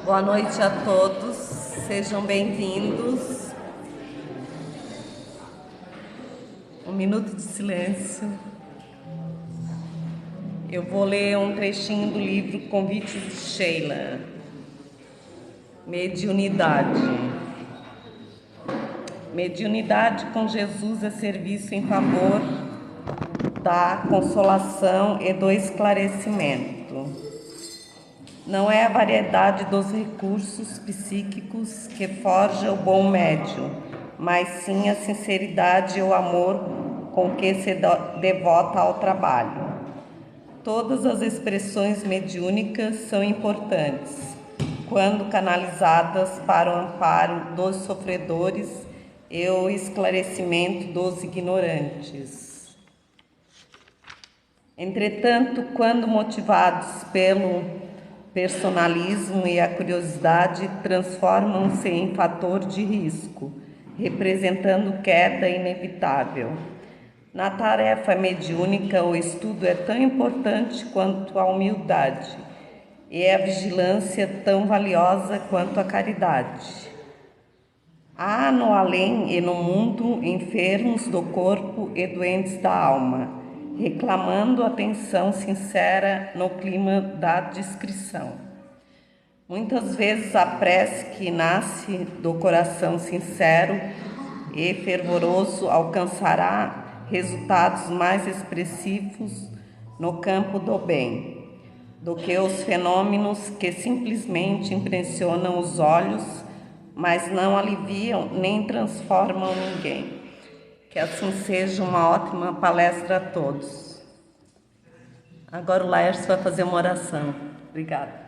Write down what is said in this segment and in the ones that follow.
Boa noite a todos, sejam bem-vindos. Um minuto de silêncio. Eu vou ler um trechinho do livro Convites de Sheila. Mediunidade. Mediunidade com Jesus é serviço em favor da consolação e do esclarecimento. Não é a variedade dos recursos psíquicos que forja o bom médium, mas sim a sinceridade e o amor com que se devota ao trabalho. Todas as expressões mediúnicas são importantes, quando canalizadas para o amparo dos sofredores e o esclarecimento dos ignorantes. Entretanto, quando motivados pelo personalismo e a curiosidade, transformam-se em fator de risco, representando queda inevitável. Na tarefa mediúnica, o estudo é tão importante quanto a humildade, e a vigilância tão valiosa quanto a caridade. Há no além e no mundo enfermos do corpo e doentes da alma, reclamando atenção sincera no clima da discrição. Muitas vezes a prece que nasce do coração sincero e fervoroso alcançará resultados mais expressivos no campo do bem, do que os fenômenos que simplesmente impressionam os olhos, mas não aliviam nem transformam ninguém. Que assim seja uma ótima palestra a todos. Agora o Laércio vai fazer uma oração. Obrigada.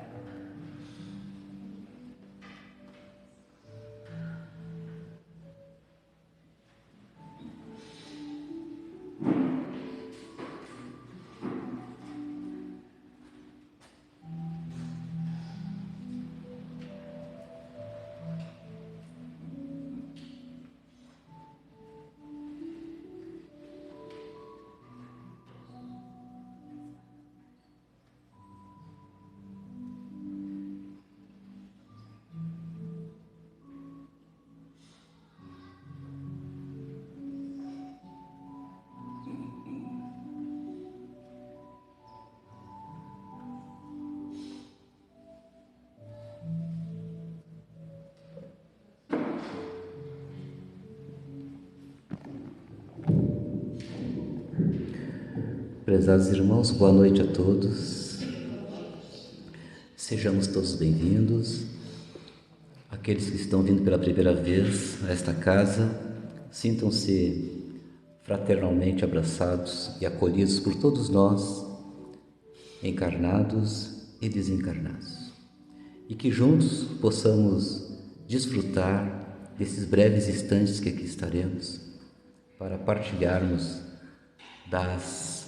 Prezados irmãos, boa noite a todos. Sejamos todos bem-vindos. Aqueles que estão vindo pela primeira vez a esta casa, sintam-se fraternalmente abraçados e acolhidos por todos nós, encarnados e desencarnados. E que juntos possamos desfrutar desses breves instantes que aqui estaremos para partilharmos das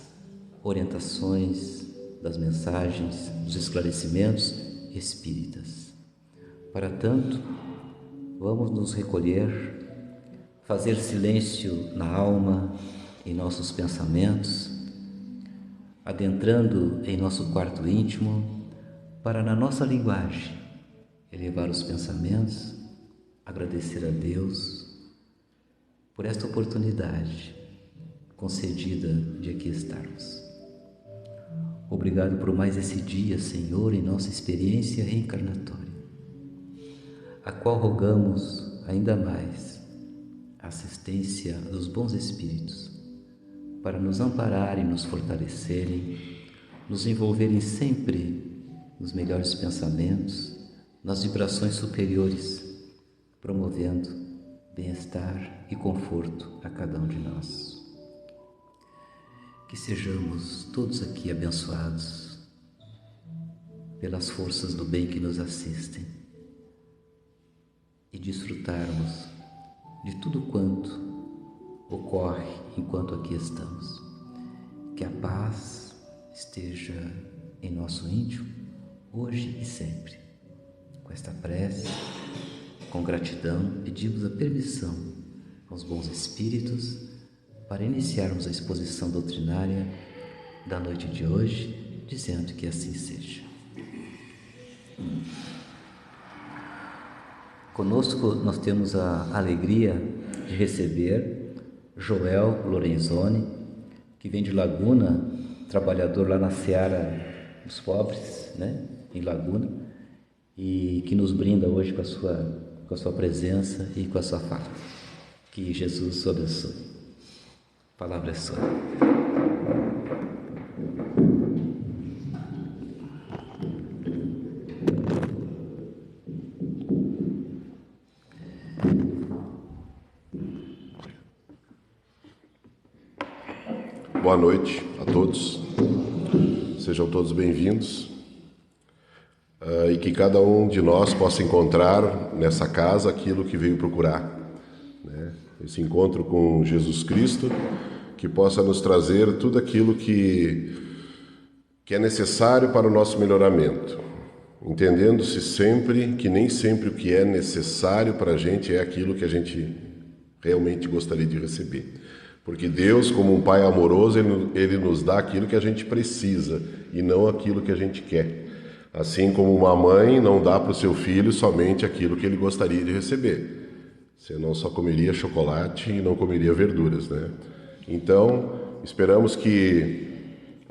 orientações, das mensagens, dos esclarecimentos espíritas. Para tanto, vamos nos recolher, fazer silêncio na alma, em nossos pensamentos, adentrando em nosso quarto íntimo, para na nossa linguagem elevar os pensamentos, agradecer a Deus por esta oportunidade concedida de aqui estarmos. Obrigado por mais esse dia, Senhor, em nossa experiência reencarnatória, a qual rogamos ainda mais a assistência dos bons espíritos para nos ampararem, nos fortalecerem, nos envolverem sempre nos melhores pensamentos, nas vibrações superiores, promovendo bem-estar e conforto a cada um de nós. Que sejamos todos aqui abençoados pelas forças do bem que nos assistem e desfrutarmos de tudo quanto ocorre enquanto aqui estamos. Que a paz esteja em nosso íntimo, hoje e sempre. Com esta prece, com gratidão, pedimos a permissão aos bons espíritos para iniciarmos a exposição doutrinária da noite de hoje, dizendo que assim seja. Conosco nós temos a alegria de receber Joel Lorenzoni, que vem de Laguna, trabalhador lá na Seara dos Pobres, né, em Laguna, e que nos brinda hoje com a sua presença e com a sua fala. Que Jesus o abençoe. A palavra é sua. Boa noite a todos, sejam todos bem-vindos e que cada um de nós possa encontrar nessa casa aquilo que veio procurar, né? Esse encontro com Jesus Cristo, que possa nos trazer tudo aquilo que é necessário para o nosso melhoramento, entendendo-se sempre que nem sempre o que é necessário para a gente é aquilo que a gente realmente gostaria de receber. Porque Deus, como um Pai amoroso, Ele nos dá aquilo que a gente precisa e não aquilo que a gente quer. Assim como uma mãe não dá para o seu filho somente aquilo que ele gostaria de receber. Senão só comeria chocolate e não comeria verduras, né? Então, esperamos que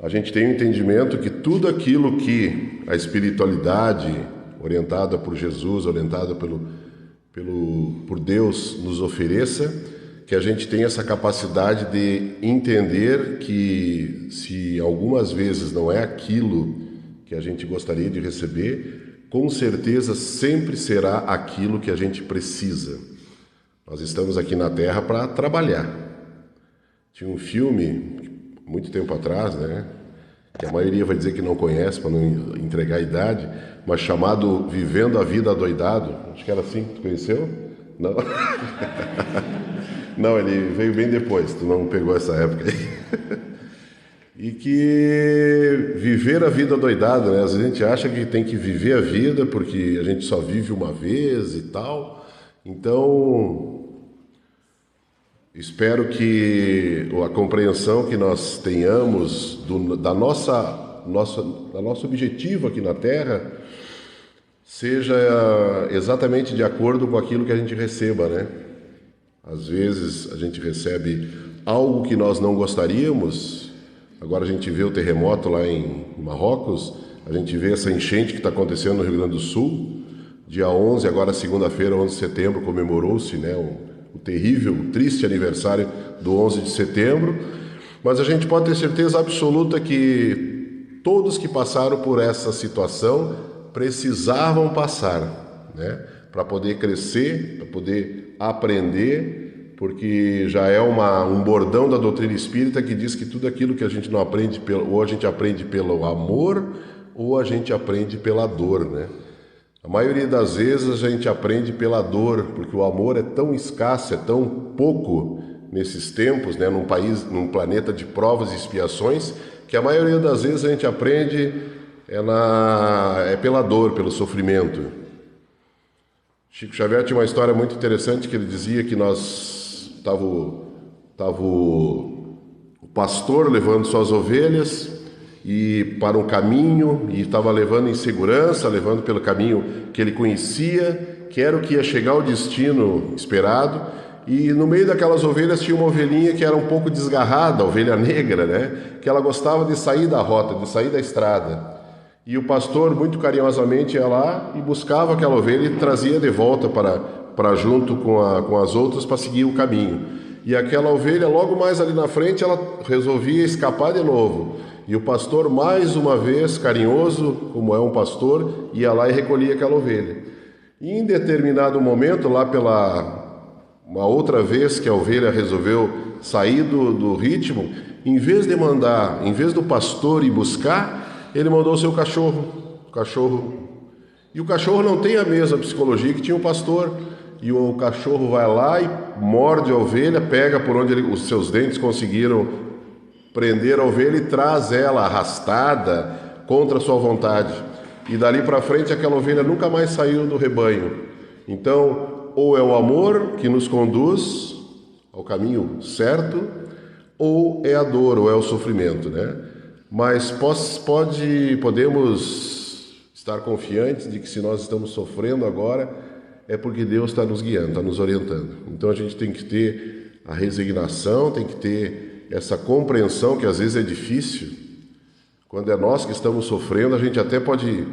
a gente tenha um entendimento que tudo aquilo que a espiritualidade, orientada por Jesus, orientada por Deus, nos ofereça, que a gente tenha essa capacidade de entender que se algumas vezes não é aquilo que a gente gostaria de receber, com certeza sempre será aquilo que a gente precisa. Nós estamos aqui na Terra para trabalhar. Tinha um filme, muito tempo atrás, né, que a maioria vai dizer que não conhece, para não entregar a idade, mas chamado Vivendo a Vida Adoidado. Acho que era assim, tu conheceu? Não? Não, ele veio bem depois, tu não pegou essa época aí. E que viver a vida doidada, né? Às vezes a gente acha que tem que viver a vida porque a gente só vive uma vez e tal. Então, espero que a compreensão que nós tenhamos da nosso objetivo aqui na Terra seja exatamente de acordo com aquilo que a gente receba, né? Às vezes a gente recebe algo que nós não gostaríamos. Agora a gente vê o terremoto lá em Marrocos, a gente vê essa enchente que está acontecendo no Rio Grande do Sul. Dia 11, agora segunda-feira, 11 de setembro, comemorou-se, né, o terrível, triste aniversário do 11 de setembro. Mas a gente pode ter certeza absoluta que todos que passaram por essa situação precisavam passar, né, para poder crescer, para poder aprender, porque já é um bordão da doutrina espírita que diz que tudo aquilo que a gente não aprende, ou a gente aprende pelo amor, ou a gente aprende pela dor, né? A maioria das vezes a gente aprende pela dor, porque o amor é tão escasso, é tão pouco nesses tempos, né? Num planeta de provas e expiações, que a maioria das vezes a gente aprende é pela dor, pelo sofrimento. Chico Xavier tinha uma história muito interessante que ele dizia que estava o pastor levando suas ovelhas e para um caminho, e estava levando em segurança, levando pelo caminho que ele conhecia, que era o que ia chegar ao destino esperado, e no meio daquelas ovelhas tinha uma ovelhinha que era um pouco desgarrada, a ovelha negra, né? Que ela gostava de sair da rota, de sair da estrada. E o pastor, muito carinhosamente, ia lá e buscava aquela ovelha e trazia de volta para junto com as outras para seguir o caminho. E aquela ovelha, logo mais ali na frente, ela resolvia escapar de novo. E o pastor, mais uma vez, carinhoso, como é um pastor, ia lá e recolhia aquela ovelha. E em determinado momento, lá uma outra vez que a ovelha resolveu sair do ritmo, em vez do pastor ir buscar, ele mandou o seu cachorro. E o cachorro não tem a mesma psicologia que tinha o pastor. E o cachorro vai lá e morde a ovelha, pega por onde os seus dentes conseguiram prender a ovelha e traz ela arrastada contra a sua vontade. E dali para frente aquela ovelha nunca mais saiu do rebanho. Então, ou é o amor que nos conduz ao caminho certo, ou é a dor, ou é o sofrimento, né? Mas podemos estar confiantes de que se nós estamos sofrendo agora, é porque Deus está nos guiando, está nos orientando. Então a gente tem que ter a resignação, tem que ter essa compreensão que às vezes é difícil. Quando é nós que estamos sofrendo, a gente até pode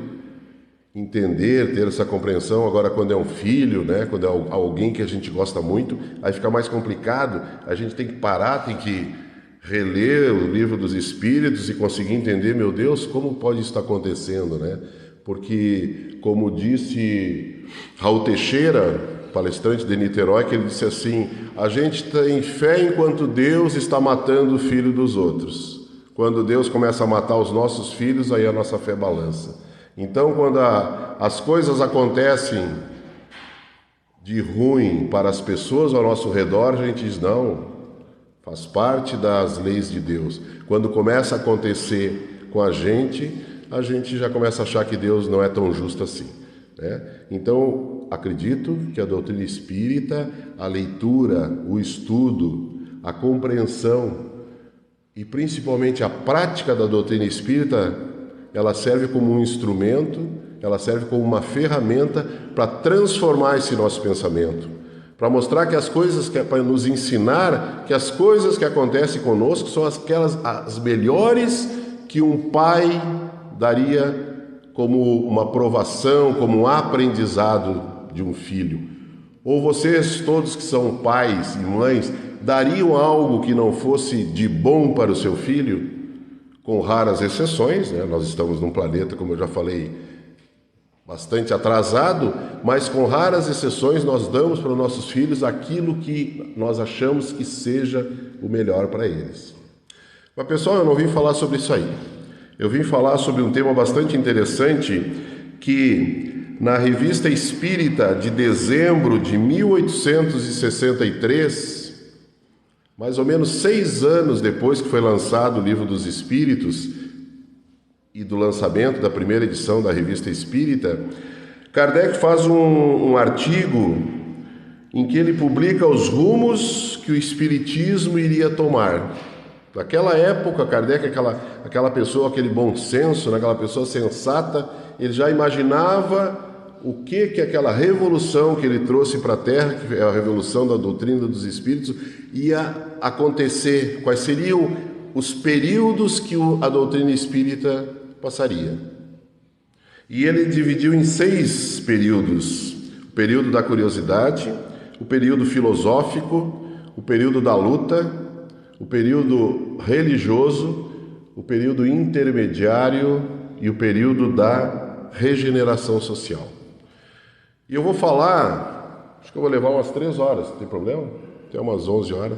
entender, ter essa compreensão. Agora, quando é um filho, né, quando é alguém que a gente gosta muito, aí fica mais complicado. A gente tem que parar, tem que reler o livro dos Espíritos e conseguir entender, meu Deus, como pode isso estar acontecendo, né? Porque, como disse Raul Teixeira, palestrante de Niterói, que ele disse assim: a gente tem fé enquanto Deus está matando o filho dos outros. Quando Deus começa a matar os nossos filhos, aí a nossa fé balança. Então, quando as coisas acontecem de ruim para as pessoas ao nosso redor, a gente diz, não, faz parte das leis de Deus. Quando começa a acontecer com a gente já começa a achar que Deus não é tão justo assim, né? Então, acredito que a doutrina espírita, a leitura, o estudo, a compreensão e principalmente a prática da doutrina espírita, ela serve como um instrumento, ela serve como uma ferramenta para transformar esse nosso pensamento, para mostrar que as coisas, para nos ensinar que as coisas que acontecem conosco são as melhores que um pai daria como uma provação, como um aprendizado de um filho. Ou vocês todos que são pais e mães dariam algo que não fosse de bom para o seu filho? Com raras exceções, né? Nós estamos num planeta, como eu já falei, bastante atrasado, mas com raras exceções nós damos para os nossos filhos aquilo que nós achamos que seja o melhor para eles. Mas pessoal, eu não vim falar sobre isso aí. Eu vim falar sobre um tema bastante interessante que na Revista Espírita de dezembro de 1863, mais ou menos 6 anos depois que foi lançado o Livro dos Espíritos e do lançamento da primeira edição da Revista Espírita, Kardec faz um artigo em que ele publica os rumos que o Espiritismo iria tomar. Naquela época, Kardec, aquela pessoa, aquele bom senso, aquela pessoa sensata, ele já imaginava o que aquela revolução que ele trouxe para a Terra, que é a revolução da doutrina dos Espíritos, ia acontecer, quais seriam os períodos que a doutrina espírita passaria. E ele dividiu em 6 períodos: o período da curiosidade, o período filosófico, o período da luta, o período religioso, o período intermediário e o período da regeneração social. E eu vou falar, acho que eu vou levar umas 3 horas, não tem problema? Até umas 11 horas.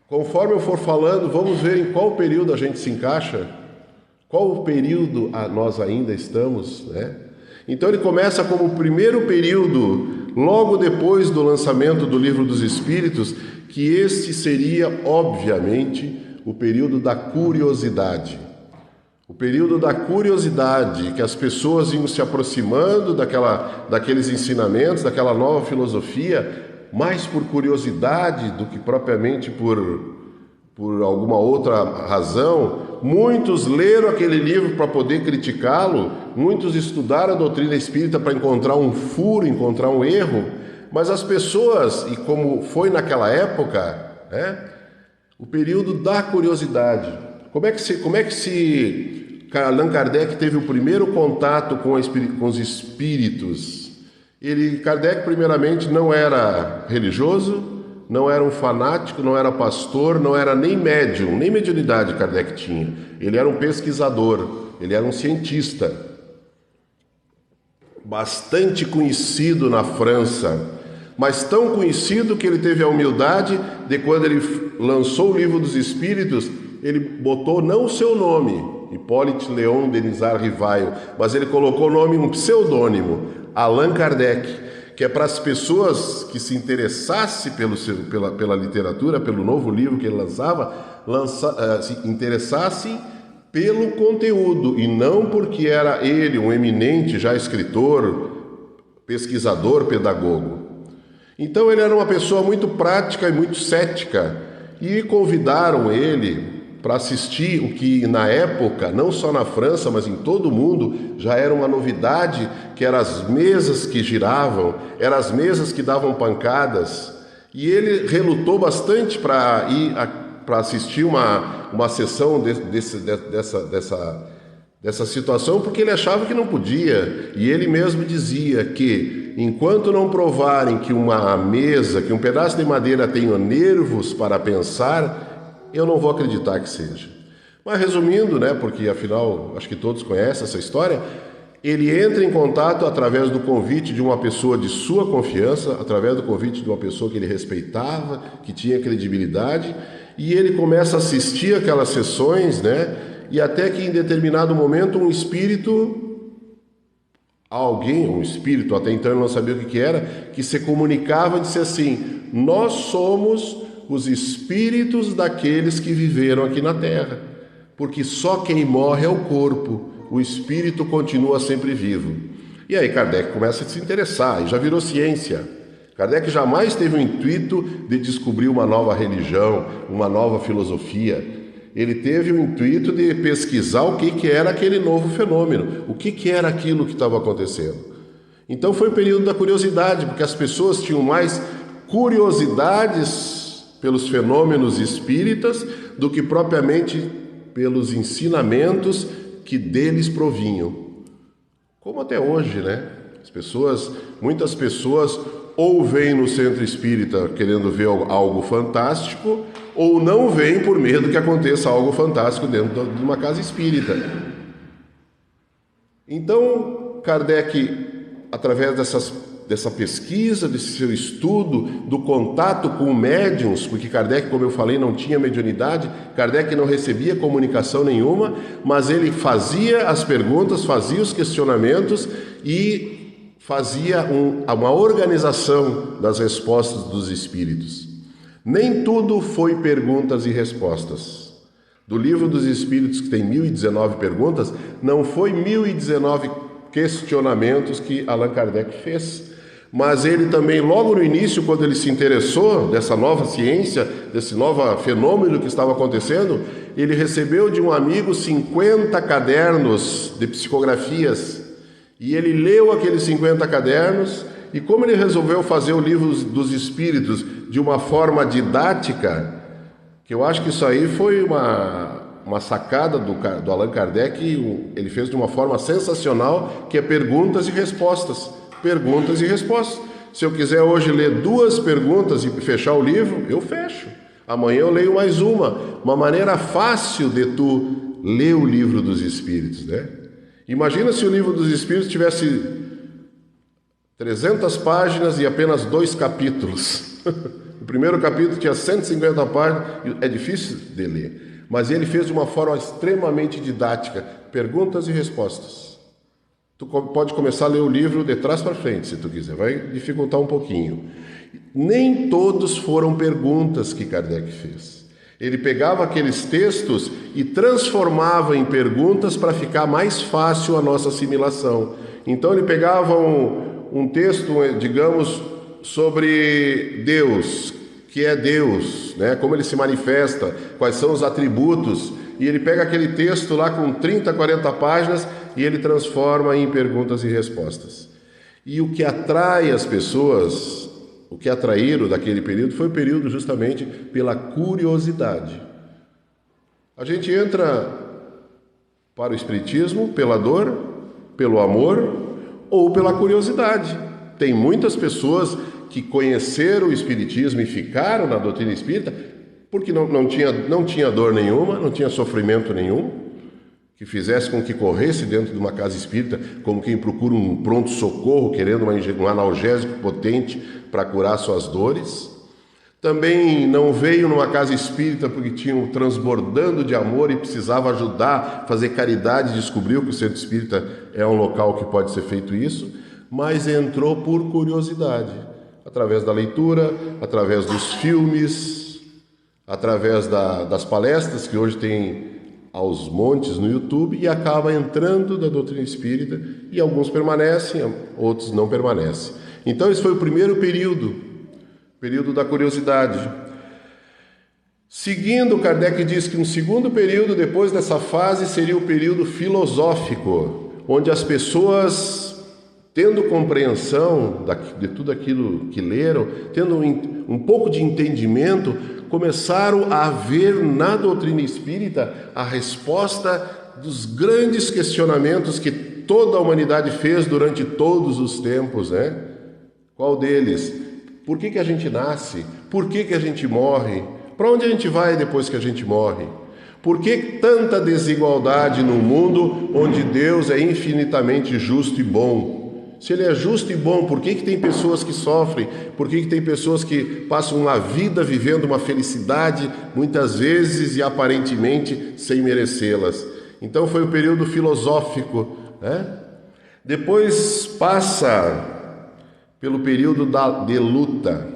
Conforme eu for falando, vamos ver em qual período a gente se encaixa, qual período nós ainda estamos, né? Então ele começa como o primeiro período, logo depois do lançamento do Livro dos Espíritos, que este seria, obviamente, o período da curiosidade. O período da curiosidade, que as pessoas iam se aproximando daqueles ensinamentos, daquela nova filosofia, mais por curiosidade do que propriamente por alguma outra razão. Muitos leram aquele livro para poder criticá-lo, muitos estudaram a doutrina espírita para encontrar um furo, encontrar um erro, mas as pessoas, e como foi naquela época, né, o período da curiosidade. Como é que Allan Kardec teve o primeiro contato com os espíritos? Kardec, primeiramente, não era religioso, não era um fanático, não era pastor, não era nem médium, nem mediunidade Kardec tinha. Ele era um pesquisador, ele era um cientista, bastante conhecido na França, mas tão conhecido que ele teve a humildade de, quando ele lançou o Livro dos Espíritos, ele botou não o seu nome, Hippolyte Léon Denisard Rivail, mas ele colocou o nome, um pseudônimo, Allan Kardec, que é para as pessoas que se interessassem pela literatura, pelo novo livro que ele se interessassem pelo conteúdo, e não porque era ele um eminente já escritor, pesquisador, pedagogo. Então ele era uma pessoa muito prática e muito cética, e convidaram ele para assistir o que na época, não só na França, mas em todo o mundo, já era uma novidade, que eram as mesas que giravam, eram as mesas que davam pancadas, e ele relutou bastante para ir para assistir uma sessão dessa situação, porque ele achava que não podia, e ele mesmo dizia que enquanto não provarem que uma mesa, que um pedaço de madeira tenha nervos para pensar, eu não vou acreditar que seja. Mas resumindo, porque afinal acho que todos conhecem essa história, ele entra em contato através do convite de uma pessoa de sua confiança, através do convite de uma pessoa que ele respeitava, que tinha credibilidade, e ele começa a assistir aquelas sessões, e até que em determinado momento um espírito, até então ele não sabia o que era, que se comunicava e disse assim: nós somos os espíritos daqueles que viveram aqui na Terra, porque só quem morre é o corpo, o espírito continua sempre vivo. E aí Kardec começa a se interessar, e já virou ciência. Kardec jamais teve o intuito de descobrir uma nova religião, uma nova filosofia. Ele teve o intuito de pesquisar o que era aquele novo fenômeno, o que era aquilo que estava acontecendo. Então foi o período da curiosidade, porque as pessoas tinham mais curiosidades pelos fenômenos espíritas do que propriamente pelos ensinamentos que deles provinham. Como até hoje, muitas pessoas ou vêm no centro espírita querendo ver algo fantástico, ou não vêm por medo que aconteça algo fantástico dentro de uma casa espírita. Então, Kardec, através dessa pesquisa, desse seu estudo, do contato com médiuns, porque Kardec, como eu falei, não tinha mediunidade, Kardec não recebia comunicação nenhuma, mas ele fazia as perguntas, fazia os questionamentos e fazia uma organização das respostas dos espíritos. Nem tudo foi perguntas e respostas. Do Livro dos Espíritos, que tem 1019 perguntas, não foi 1019 questionamentos que Allan Kardec fez, mas ele também, logo no início, quando ele se interessou dessa nova ciência, desse novo fenômeno que estava acontecendo, ele recebeu de um amigo 50 cadernos de psicografias, e ele leu aqueles 50 cadernos, e como ele resolveu fazer o Livro dos Espíritos de uma forma didática, que eu acho que isso aí foi uma sacada do Allan Kardec, ele fez de uma forma sensacional, que é perguntas e respostas. Perguntas e respostas. Se eu quiser hoje ler 2 perguntas e fechar o livro, eu fecho. Amanhã eu leio mais uma maneira fácil de tu ler o Livro dos Espíritos, Imagina se o Livro dos Espíritos tivesse 300 páginas e apenas 2 capítulos. O primeiro capítulo tinha 150 páginas, é difícil de ler, mas ele fez de uma forma extremamente didática, perguntas e respostas. Tu pode começar a ler o livro de trás para frente, se tu quiser, vai dificultar um pouquinho. Nem todos foram perguntas que Kardec fez. Ele pegava aqueles textos e transformava em perguntas para ficar mais fácil a nossa assimilação. Então ele pegava um texto, digamos, sobre Deus, que é Deus, como ele se manifesta, quais são os atributos, e ele pega aquele texto lá com 30, 40 páginas e ele transforma em perguntas e respostas. E o que atrai as pessoas, o que atraíram daquele período, foi o período justamente pela curiosidade. A gente entra para o espiritismo pela dor, pelo amor ou pela curiosidade. Tem muitas pessoas que conheceram o espiritismo e ficaram na doutrina espírita porque não tinha dor nenhuma, não tinha sofrimento nenhum, que fizesse com que corresse dentro de uma casa espírita como quem procura um pronto-socorro, querendo um analgésico potente para curar suas dores. Também não veio numa casa espírita porque tinham transbordando de amor e precisava ajudar, fazer caridade, descobriu que o centro espírita é um local que pode ser feito isso, mas entrou por curiosidade, através da leitura, através dos filmes, através das palestras que hoje tem aos montes no YouTube, e acaba entrando da doutrina espírita, e alguns permanecem, outros não permanecem. Então esse foi o primeiro período da curiosidade. Seguindo, Kardec diz que um segundo período depois dessa fase seria o período filosófico, onde as pessoas, tendo compreensão de tudo aquilo que leram, tendo um pouco de entendimento, começaram a ver na doutrina espírita a resposta dos grandes questionamentos que toda a humanidade fez durante todos os tempos, né? Qual deles? Por que a gente nasce? Por que a gente morre? Para onde a gente vai depois que a gente morre? Por que tanta desigualdade no mundo onde Deus é infinitamente justo e bom? Se Ele é justo e bom, por que tem pessoas que sofrem? Por que tem pessoas que passam uma vida vivendo uma felicidade, muitas vezes e aparentemente sem merecê-las? Então foi o período filosófico, né? Depois passa pelo período de luta.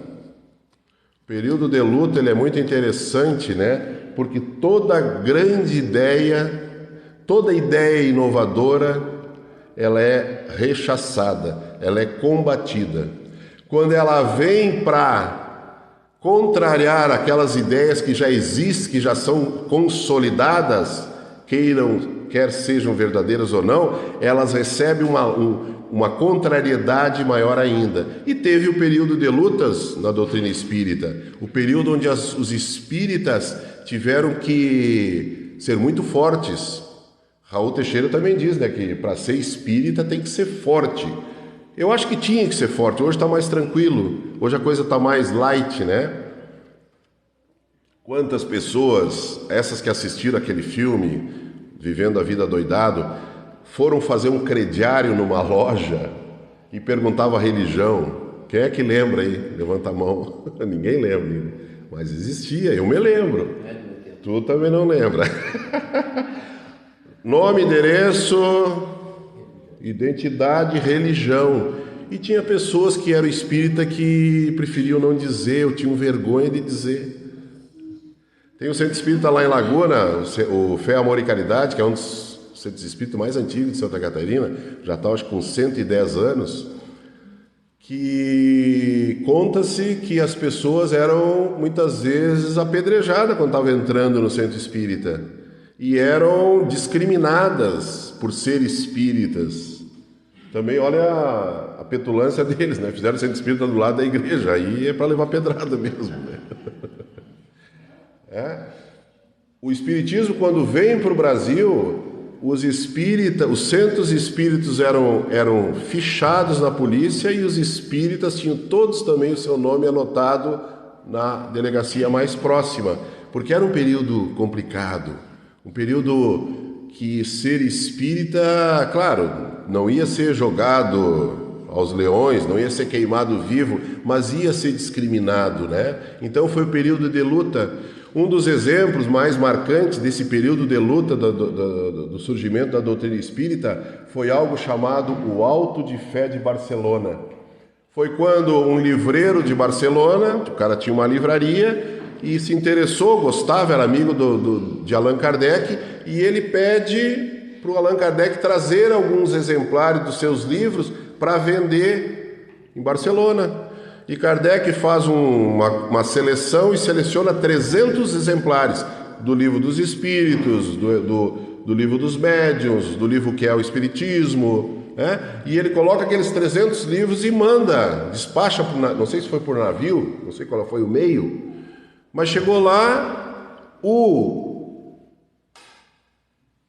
O período de luta ele é muito interessante, né? Porque toda grande ideia, toda ideia inovadora, ela é rechaçada, ela é combatida. Quando ela vem para contrariar aquelas ideias que já existem, que já são consolidadas, quer sejam verdadeiras ou não, elas recebem uma contrariedade maior ainda. E teve o período de lutas na doutrina espírita, o período onde os espíritas tiveram que ser muito fortes. Raul Teixeira também diz, né, que para ser espírita tem que ser forte. Eu acho que tinha que ser forte, hoje está mais tranquilo, hoje a coisa está mais light, né? Quantas pessoas, essas que assistiram aquele filme, Vivendo a Vida Doidado, foram fazer um crediário numa loja e perguntavam a religião. Quem é que lembra aí? Levanta a mão. Ninguém lembra, mas existia, eu me lembro. Tu também não lembra. Nome, endereço, identidade, religião. E tinha pessoas que eram espírita que preferiam não dizer, ou tinham vergonha de dizer. Tem um centro espírita lá em Laguna, o Fé, Amor e Caridade, que é um dos centros espíritas mais antigos de Santa Catarina, já está acho que com 110 anos, que conta-se que as pessoas eram muitas vezes apedrejadas quando estavam entrando no centro espírita e eram discriminadas por ser espíritas. Também olha a petulância deles, né? Fizeram o centro espírita do lado da igreja, aí é para levar pedrada mesmo, né? O espiritismo, quando vem para o Brasil, os centros espíritas eram fichados na polícia e os espíritas tinham todos também o seu nome anotado na delegacia mais próxima, porque era um período complicado, um período que ser espírita, claro, não ia ser jogado aos leões, não ia ser queimado vivo, mas ia ser discriminado, né? Então foi o período de luta. Um dos exemplos mais marcantes desse período de luta do surgimento da doutrina espírita foi algo chamado o Auto de Fé de Barcelona. Foi quando um livreiro de Barcelona, o cara tinha uma livraria e se interessou, gostava, era amigo de Allan Kardec, e ele pede para o Allan Kardec trazer alguns exemplares dos seus livros para vender em Barcelona. E Kardec faz uma seleção e seleciona 300 exemplares do Livro dos Espíritos, do Livro dos Médiuns, do livro que é o Espiritismo, né? E ele coloca aqueles 300 livros e manda, despacha, não sei se foi por navio, não sei qual foi o meio, mas chegou lá,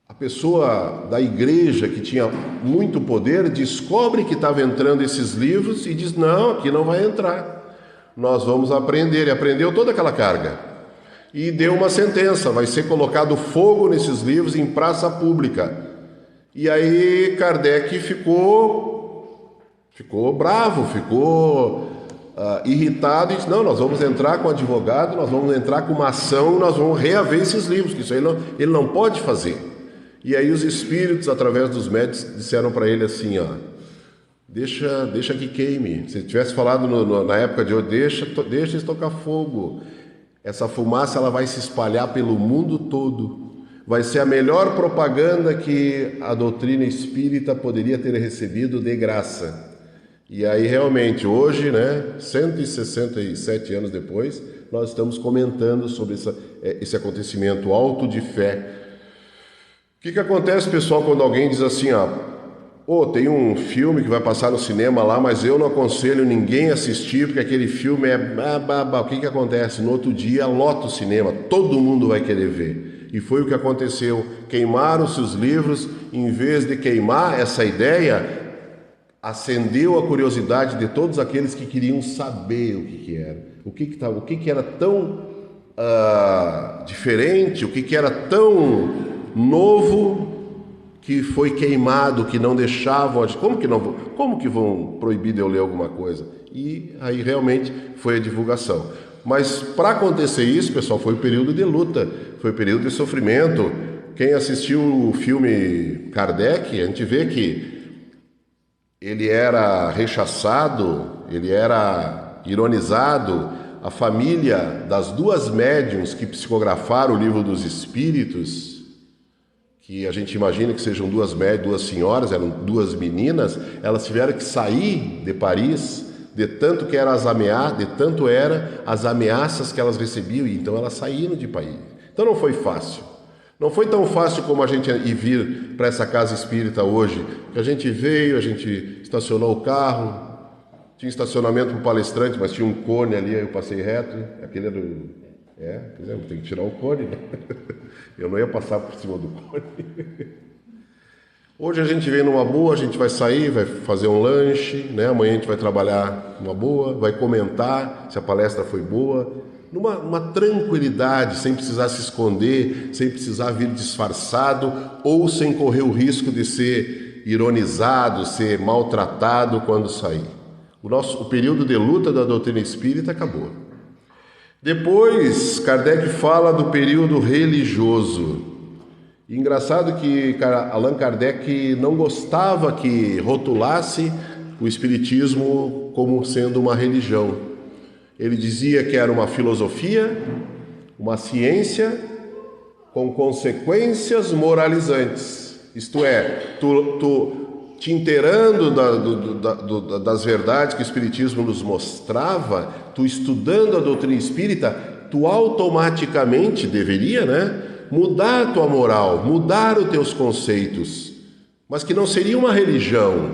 a pessoa da igreja que tinha muito poder descobre que estava entrando esses livros e diz, não, aqui não vai entrar, nós vamos aprender. E aprendeu toda aquela carga e deu uma sentença, vai ser colocado fogo nesses livros em praça pública. E aí Kardec ficou bravo, ficou irritado e disse, não, nós vamos entrar com advogado, nós vamos entrar com uma ação, nós vamos reaver esses livros, que isso aí ele não pode fazer. E aí os espíritos, através dos médiuns, disseram para ele assim, ó, deixa que queime. Se tivesse falado na época de hoje, deixa isso tocar fogo. Essa fumaça ela vai se espalhar pelo mundo todo. Vai ser a melhor propaganda que a doutrina espírita poderia ter recebido de graça. E aí realmente hoje, né, 167 anos depois, nós estamos comentando sobre esse acontecimento, alto de fé. O que acontece, pessoal, quando alguém diz assim, tem um filme que vai passar no cinema lá, mas eu não aconselho ninguém a assistir, porque aquele filme é... O que acontece? No outro dia, lota o cinema, todo mundo vai querer ver. E foi o que aconteceu. Queimaram-se os livros, em vez de queimar essa ideia, acendeu a curiosidade de todos aqueles que queriam saber o que era. O que era tão diferente, o que era tão novo, que foi queimado, que não deixavam... Como que vão proibir de eu ler alguma coisa? E aí realmente foi a divulgação. Mas para acontecer isso, pessoal, foi um período de luta, foi um período de sofrimento. Quem assistiu o filme Kardec, a gente vê que ele era rechaçado, ele era ironizado. A família das duas médiuns que psicografaram o Livro dos Espíritos, que a gente imagina que sejam duas senhoras, eram duas meninas, elas tiveram que sair de Paris, de tanto eram as ameaças que elas recebiam, e então elas saíram de Paris. Então não foi fácil. Não foi tão fácil como a gente ir vir para essa casa espírita hoje, que a gente veio, a gente estacionou o carro, tinha estacionamento para o palestrante, mas tinha um cone ali, aí eu passei reto, aquele era tem que tirar o cone, né? Eu não ia passar por cima do cone. Hoje a gente vem numa boa, a gente vai sair, vai fazer um lanche, né? Amanhã a gente vai trabalhar numa boa, vai comentar se a palestra foi boa, numa tranquilidade, sem precisar se esconder, sem precisar vir disfarçado ou sem correr o risco de ser ironizado, ser maltratado quando sair. O período de luta da doutrina espírita acabou. Depois, Kardec fala do período religioso. Engraçado que Allan Kardec não gostava que rotulasse o espiritismo como sendo uma religião. Ele dizia que era uma filosofia, uma ciência com consequências moralizantes. Isto é, tu te inteirando das verdades que o espiritismo nos mostrava, tu estudando a doutrina espírita, tu automaticamente deveria, mudar a tua moral, mudar os teus conceitos, mas que não seria uma religião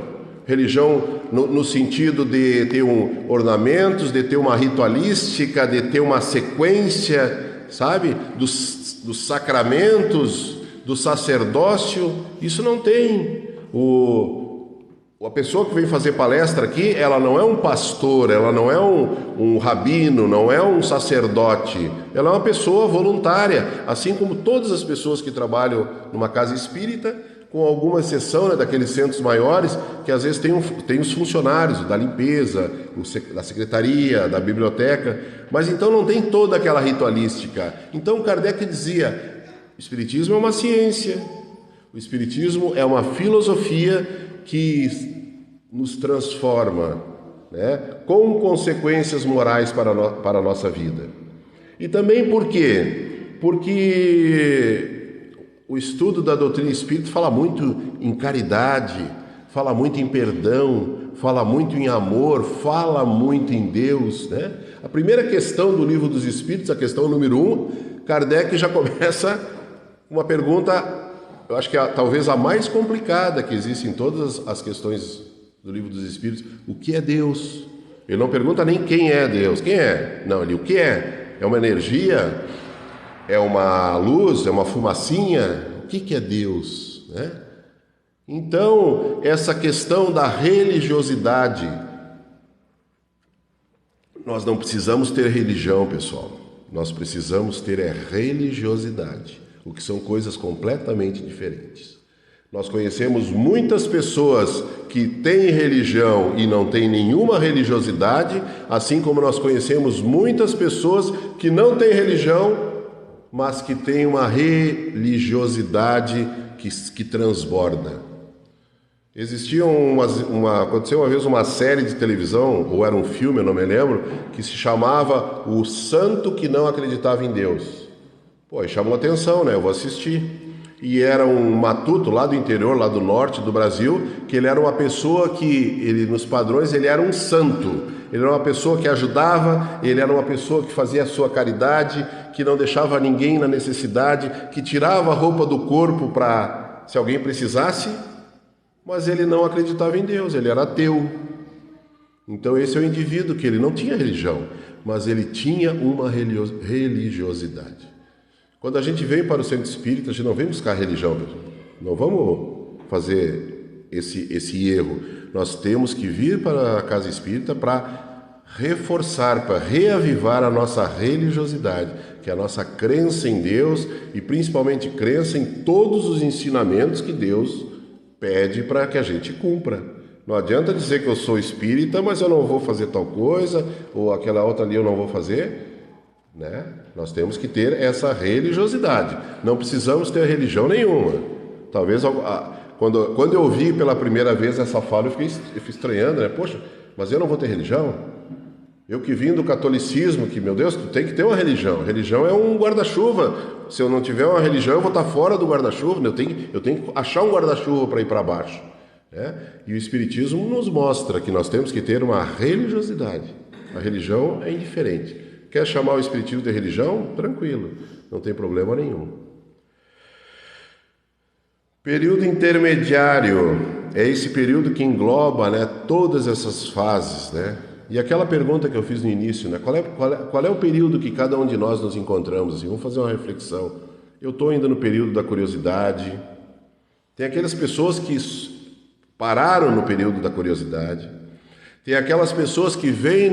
no sentido de ter ornamentos, de ter uma ritualística, de ter uma sequência, sabe, dos sacramentos, do sacerdócio. Isso não tem. A pessoa que vem fazer palestra aqui, ela não é um pastor, ela não é um rabino, não é um sacerdote, ela é uma pessoa voluntária, assim como todas as pessoas que trabalham numa casa espírita, com alguma exceção, daqueles centros maiores, que às vezes tem os funcionários da limpeza, da secretaria, da biblioteca, mas então não tem toda aquela ritualística. Então Kardec dizia, o espiritismo é uma ciência, o espiritismo é uma filosofia que nos transforma, com consequências morais para a nossa vida. E também por quê? Porque o estudo da doutrina espírita fala muito em caridade, fala muito em perdão, fala muito em amor, fala muito em Deus, A primeira questão do Livro dos Espíritos, a questão número 1, Kardec já começa uma pergunta, eu acho que talvez a mais complicada que existe em todas as questões do Livro dos Espíritos. O que é Deus? Ele não pergunta nem quem é Deus. Quem é? Não, o que é? É uma energia? É uma luz? É uma fumacinha? O que é Deus? Então, essa questão da religiosidade, nós não precisamos ter religião, pessoal. Nós precisamos ter religiosidade, o que são coisas completamente diferentes. Nós conhecemos muitas pessoas que têm religião e não têm nenhuma religiosidade, assim como nós conhecemos muitas pessoas que não têm religião, mas que têm uma religiosidade que transborda. Aconteceu uma vez uma série de televisão, ou era um filme, eu não me lembro, que se chamava O Santo que Não Acreditava em Deus. E chamou a atenção, eu vou assistir. e era um matuto lá do interior, lá do norte do Brasil, que ele era uma pessoa que, nos padrões, ele era um santo. Ele era uma pessoa que ajudava, ele era uma pessoa que fazia a sua caridade, que não deixava ninguém na necessidade, que tirava a roupa do corpo para, se alguém precisasse, mas ele não acreditava em Deus, ele era ateu. Então esse é o indivíduo que ele não tinha religião, mas ele tinha uma religiosidade. Quando a gente vem para o centro espírita, a gente não vem buscar religião, não vamos fazer esse erro. Nós temos que vir para a casa espírita para reforçar, para reavivar a nossa religiosidade, que é a nossa crença em Deus e principalmente crença em todos os ensinamentos que Deus pede para que a gente cumpra. Não adianta dizer que eu sou espírita, mas eu não vou fazer tal coisa, ou aquela outra ali eu não vou fazer, né? Nós temos que ter essa religiosidade. Não precisamos ter religião nenhuma. Talvez quando eu ouvi pela primeira vez essa fala, eu fiquei estranhando, né? Poxa, mas eu não vou ter religião? Eu que vim do catolicismo, que, meu Deus, tu tem que ter uma religião. Religião é um guarda-chuva. Se eu não tiver uma religião, eu vou estar fora do guarda-chuva. Eu tenho que achar um guarda-chuva para ir para baixo, né? E o Espiritismo nos mostra que nós temos que ter uma religiosidade. A religião é indiferente. Quer chamar o Espiritismo de religião? Tranquilo, não tem problema nenhum. Período intermediário é esse período que engloba, né, todas essas fases, né? E aquela pergunta que eu fiz no início, né? Qual é o período que cada um de nós nos encontramos? Assim, vamos fazer uma reflexão. Eu estou ainda no período da curiosidade. Tem aquelas pessoas que pararam no período da curiosidade. Tem aquelas pessoas que vêm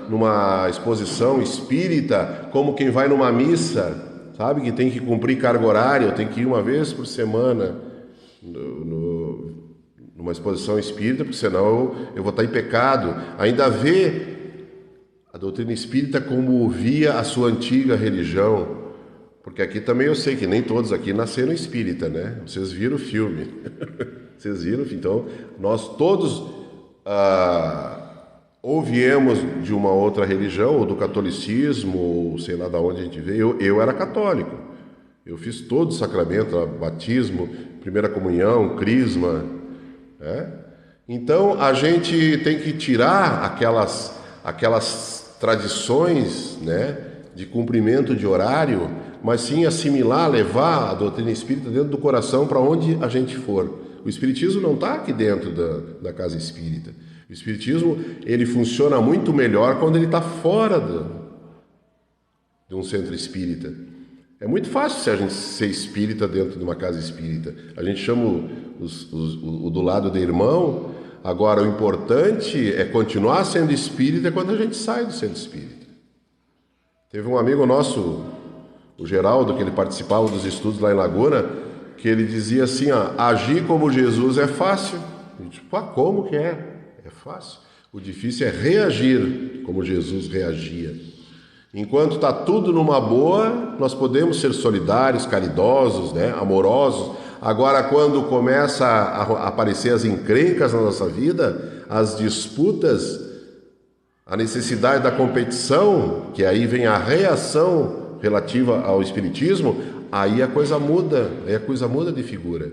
numa exposição espírita como quem vai numa missa, sabe? Que tem que cumprir carga horária, tem que ir uma vez por semana numa exposição espírita, porque senão eu vou estar em pecado. Ainda vê a doutrina espírita como via a sua antiga religião, porque aqui também eu sei que nem todos aqui nasceram espírita, né? Vocês viram o filme. Vocês viram? Então, nós todos ou viemos de uma outra religião, ou do catolicismo, ou sei lá de onde a gente veio. Eu era católico, eu fiz todo o sacramento, batismo, primeira comunhão, crisma, né? Então a gente tem que tirar aquelas tradições, né, de cumprimento de horário, mas sim assimilar, levar a doutrina espírita dentro do coração para onde a gente for. O Espiritismo não está aqui dentro da casa espírita. O Espiritismo, ele funciona muito melhor quando ele está fora de um centro espírita. É muito fácil se a gente ser espírita dentro de uma casa espírita. A gente chama o do lado de irmão. Agora, o importante é continuar sendo espírita quando a gente sai do centro espírita. Teve um amigo nosso, o Geraldo, que ele participava dos estudos lá em Laguna, que ele dizia assim, agir como Jesus é fácil. E tipo, como que é? É fácil. O difícil é reagir como Jesus reagia. Enquanto está tudo numa boa, nós podemos ser solidários, caridosos, né, amorosos. Agora, quando começa a aparecer as encrencas na nossa vida, as disputas, a necessidade da competição, que aí vem a reação relativa ao espiritismo, aí a coisa muda de figura.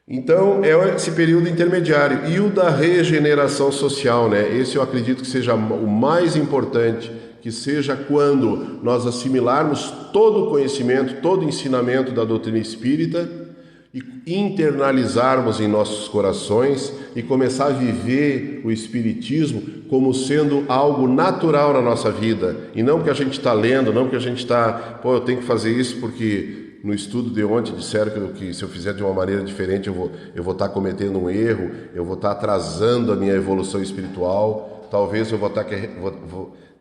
Então, é esse período intermediário. E o da regeneração social, né? Esse eu acredito que seja o mais importante, que seja quando nós assimilarmos todo o conhecimento, todo o ensinamento da doutrina espírita e internalizarmos em nossos corações e começar a viver o espiritismo como sendo algo natural na nossa vida, e não que a gente está lendo, não que a gente está, eu tenho que fazer isso porque no estudo de ontem disseram que se eu fizer de uma maneira diferente eu vou estar cometendo um erro, eu vou estar atrasando a minha evolução espiritual, talvez eu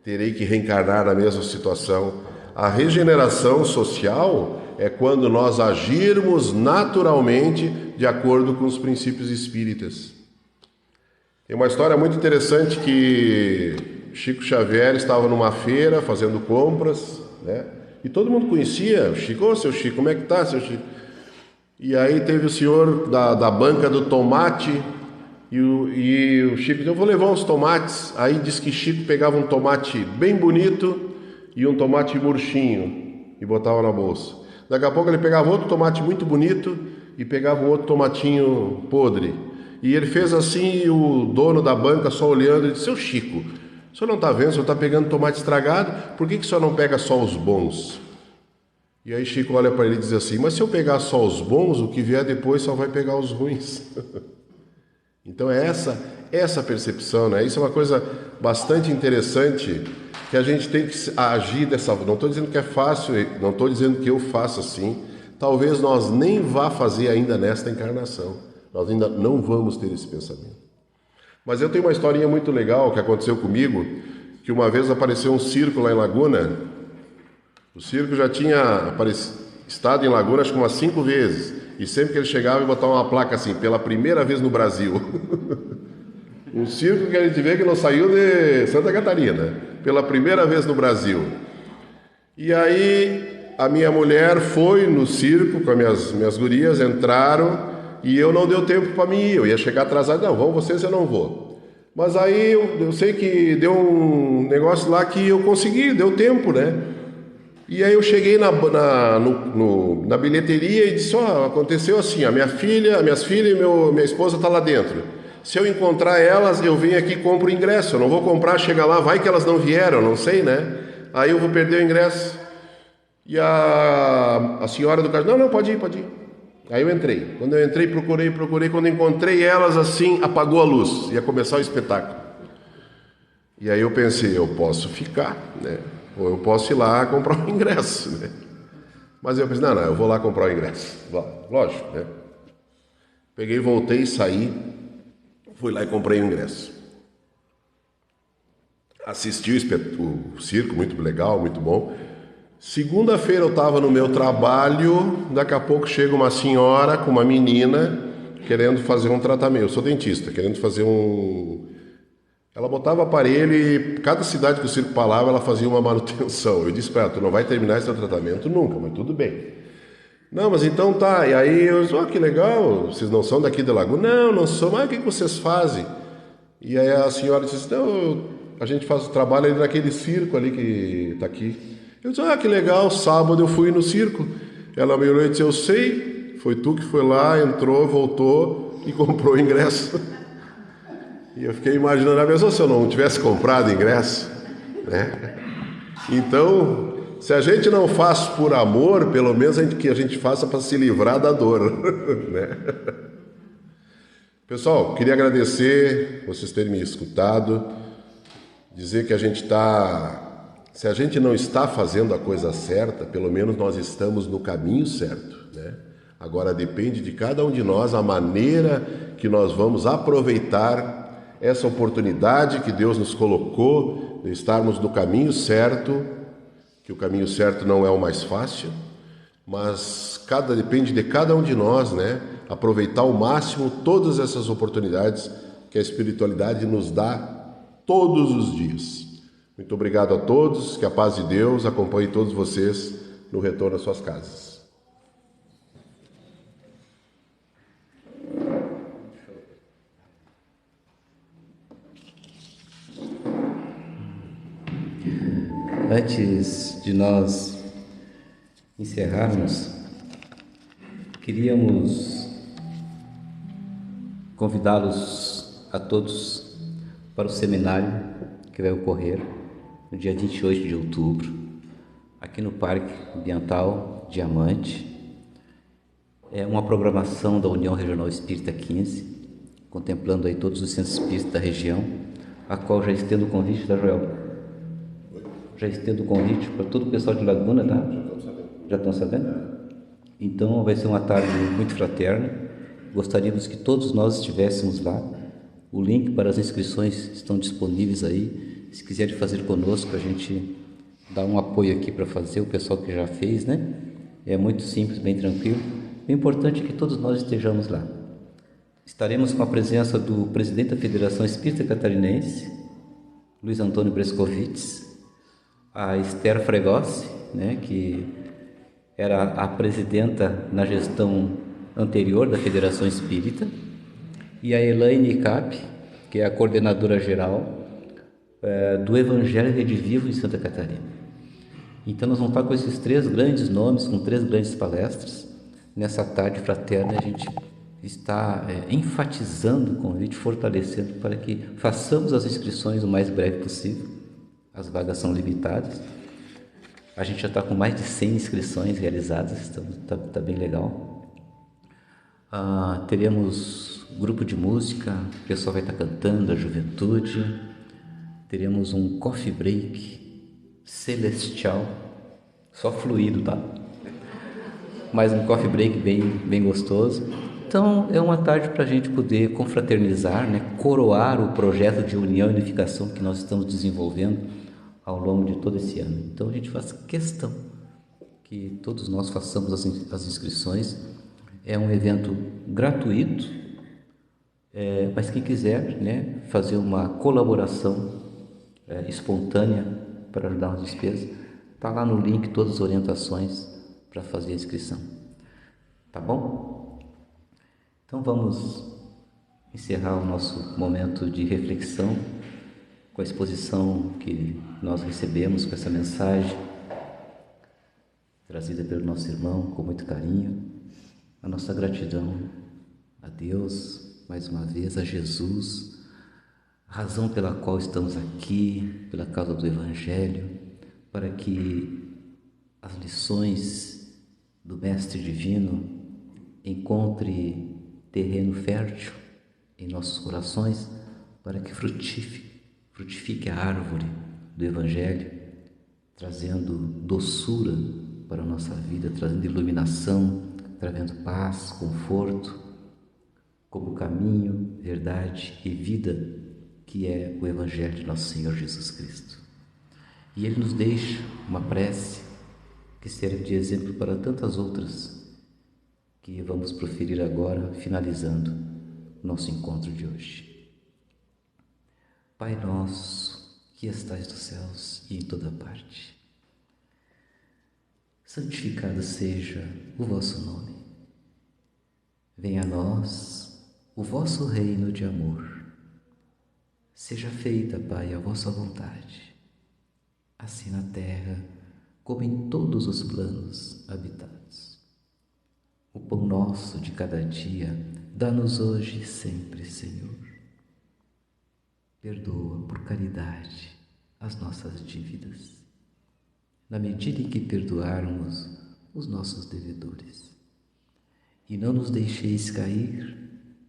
terei que reencarnar na mesma situação. A regeneração social é quando nós agirmos naturalmente de acordo com os princípios espíritas. Tem uma história muito interessante que Chico Xavier estava numa feira fazendo compras, né? E todo mundo conhecia o Chico. Seu Chico, como é que tá, seu Chico? E aí teve o senhor da banca do tomate e o Chico disse, eu vou levar uns tomates. Aí disse que Chico pegava um tomate bem bonito e um tomate murchinho e botava na bolsa. Daqui a pouco ele pegava outro tomate muito bonito e pegava um outro tomatinho podre. E ele fez assim, e o dono da banca só olhando, ele disse: seu Chico, o senhor não está vendo, o senhor está pegando tomate estragado, por que o senhor não pega só os bons? E aí Chico olha para ele e diz assim: mas se eu pegar só os bons, o que vier depois só vai pegar os ruins. Então é essa percepção, né? Isso é uma coisa bastante interessante, que a gente tem que agir dessa forma. Não estou dizendo que é fácil, não estou dizendo que eu faço assim. Talvez nós nem vá fazer ainda nesta encarnação. Nós ainda não vamos ter esse pensamento. Mas eu tenho uma historinha muito legal que aconteceu comigo, que uma vez apareceu um circo lá em Laguna. O circo já tinha estado em Laguna acho que umas 5 vezes. E sempre que ele chegava, ele botava uma placa assim: pela primeira vez no Brasil. Um circo que a gente vê que não saiu de Santa Catarina. Pela primeira vez no Brasil. E aí a minha mulher foi no circo com as minhas gurias, entraram, e eu não deu tempo para mim ir. Eu ia chegar atrasado: não, vão vocês, eu não vou. Mas aí eu sei que deu um negócio lá que eu consegui, deu tempo, né? E aí eu cheguei na bilheteria e disse: aconteceu assim, minhas filhas e minha esposa estão lá dentro. Se eu encontrar elas, eu venho aqui e compro o ingresso. Eu não vou comprar, chega lá, vai que elas não vieram, não sei, né? Aí eu vou perder o ingresso. E a senhora do carro: não, pode ir. Aí eu entrei. Quando eu entrei, procurei. Quando encontrei elas, assim, apagou a luz. Ia começar o espetáculo. E aí eu pensei: eu posso ficar, né? Ou eu posso ir lá comprar o ingresso, né? Mas eu pensei: não, eu vou lá comprar o ingresso. Lógico, né? Peguei, voltei, saí, fui lá e comprei o ingresso. Assisti o circo, muito legal, muito bom. Segunda-feira eu estava no meu trabalho, daqui a pouco chega uma senhora com uma menina querendo fazer um tratamento. Eu sou dentista, querendo fazer Ela botava aparelho e cada cidade que o circo falava, ela fazia uma manutenção. Eu disse para ela: tu não vai terminar esse tratamento nunca, mas tudo bem. Não, mas então tá. E aí eu disse: que legal, vocês não são daqui de Laguna? Não sou. Mas o que vocês fazem? E aí a senhora disse: não, a gente faz o trabalho ali naquele circo ali que está aqui. Eu disse: que legal, sábado eu fui no circo. Ela me olhou e disse: eu sei, foi tu que foi lá, entrou, voltou e comprou o ingresso. E eu fiquei imaginando a pessoa, se eu não tivesse comprado ingresso, né? Então, se a gente não faz por amor, pelo menos que a gente faça para se livrar da dor, né? Pessoal, queria agradecer vocês terem me escutado, dizer que se a gente não está fazendo a coisa certa, pelo menos nós estamos no caminho certo, né? Agora depende de cada um de nós a maneira que nós vamos aproveitar essa oportunidade que Deus nos colocou de estarmos no caminho certo, que o caminho certo não é o mais fácil, mas depende de cada um de nós, né? Aproveitar ao máximo todas essas oportunidades que a espiritualidade nos dá todos os dias. Muito obrigado a todos, que a paz de Deus acompanhe todos vocês no retorno às suas casas. Antes de nós encerrarmos, queríamos convidá-los a todos para o seminário que vai ocorrer no dia 28 de outubro, aqui no Parque Ambiental Diamante. É uma programação da União Regional Espírita 15, contemplando aí todos os centros espíritas da região, a qual já estendo o convite da Joel. Já estendo o convite para todo o pessoal de Laguna, tá? Já estão sabendo? Então vai ser uma tarde muito fraterna. Gostaríamos que todos nós estivéssemos lá. O link para as inscrições estão disponíveis aí. Se quiserem fazer conosco, a gente dá um apoio aqui para fazer, o pessoal que já fez, né? É muito simples, bem tranquilo. O importante é que todos nós estejamos lá. Estaremos com a presença do presidente da Federação Espírita Catarinense, Luiz Antônio Brescovitz, a Esther Fregossi, né, que era a presidenta na gestão anterior da Federação Espírita, e a Elaine Cap, que é a coordenadora geral do Evangelho Redivivo em Santa Catarina. Então nós vamos estar com esses 3 grandes nomes, com 3 grandes palestras. Nessa tarde fraterna a gente está enfatizando o convite, fortalecendo para que façamos as inscrições o mais breve possível. As vagas são limitadas. A gente já está com mais de 100 inscrições realizadas, está bem legal. Teremos grupo de música, o pessoal vai estar cantando, a juventude. Teremos um coffee break celestial, só fluido, tá? Mas um coffee break bem gostoso. Então é uma tarde para a gente poder confraternizar, né? Coroar o projeto de união e unificação que nós estamos desenvolvendo ao longo de todo esse ano. Então a gente faz questão que todos nós façamos as inscrições. É um evento gratuito, mas quem quiser, né, fazer uma colaboração espontânea para ajudar nas despesas, está lá no link todas as orientações para fazer a inscrição. Tá bom? Então vamos encerrar o nosso momento de reflexão com a exposição que nós recebemos, com essa mensagem trazida pelo nosso irmão com muito carinho. A nossa gratidão a Deus, mais uma vez, a Jesus, a razão pela qual estamos aqui, pela causa do Evangelho, para que as lições do Mestre Divino encontrem terreno fértil em nossos corações, para que frutifique a árvore do Evangelho, trazendo doçura para a nossa vida, trazendo iluminação, trazendo paz, conforto, como caminho, verdade e vida, que é o Evangelho de nosso Senhor Jesus Cristo. E Ele nos deixa uma prece que serve de exemplo para tantas outras que vamos proferir agora, finalizando nosso encontro de hoje. Pai nosso, que estais nos céus e em toda parte, santificado seja o vosso nome. Venha a nós o vosso reino de amor. Seja feita, Pai, a vossa vontade, assim na terra como em todos os planos habitados. O pão nosso de cada dia dá-nos hoje e sempre, Senhor. Perdoa por caridade as nossas dívidas, na medida em que perdoarmos os nossos devedores. E não nos deixeis cair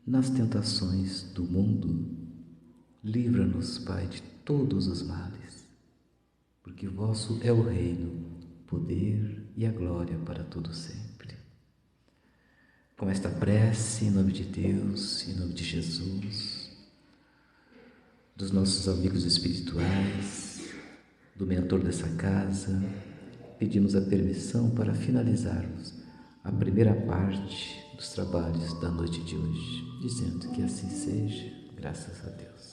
nas tentações do mundo. Livra-nos, Pai, de todos os males, porque vosso é o reino, o poder e a glória para todo sempre. Com esta prece, em nome de Deus, em nome de Jesus, dos nossos amigos espirituais, do mentor dessa casa, pedimos a permissão para finalizarmos a primeira parte dos trabalhos da noite de hoje, dizendo que assim seja, graças a Deus.